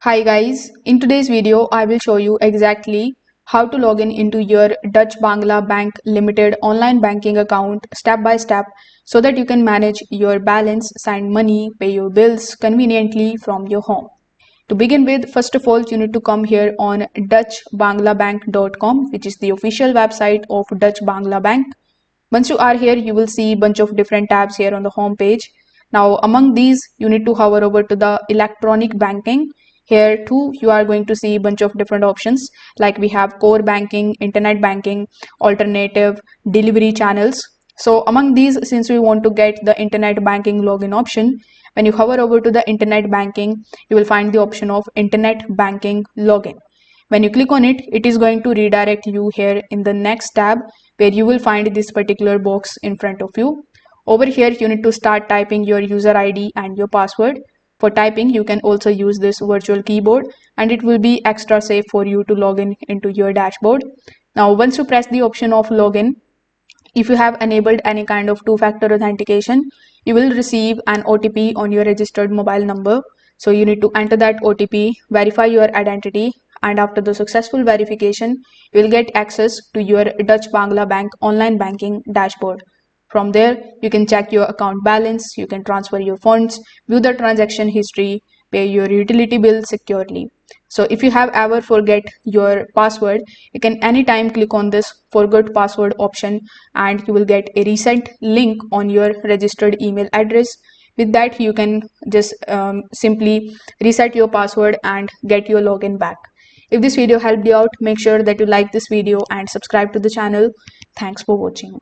Hi guys, in today's video I will show you exactly how to log in into your Dutch-Bangla Bank Limited online banking account step by step so that you can manage your balance, send money, pay your bills conveniently from your home. To begin with, first of all, you need to come here on dutch-bangla.com, which is the official website of Dutch-Bangla Bank. Once you are here, you will see a bunch of different tabs here on the home page. Now, among these, you need to hover over to the electronic banking. Here too, you are going to see a bunch of different options like we have core banking, internet banking, alternative, delivery channels. So among these, since we want to get the internet banking login option, when you hover over to the internet banking, you will find the option of internet banking login. When you click on it, it is going to redirect you here in the next tab where you will find this particular box in front of you. Over here, you need to start typing your user ID and your password. For typing, you can also use this virtual keyboard and it will be extra safe for you to log in into your dashboard. Now, once you press the option of login, if you have enabled any kind of two-factor authentication, you will receive an OTP on your registered mobile number. So you need to enter that OTP, verify your identity, and after the successful verification, you will get access to your Dutch-Bangla Bank online banking dashboard. From there, you can check your account balance, you can transfer your funds, view the transaction history, pay your utility bill securely. So if you have ever forget your password, you can anytime click on this forgot password option and you will get a reset link on your registered email address. With that, you can just simply reset your password and get your login back. If this video helped you out, make sure that you like this video and subscribe to the channel. Thanks for watching.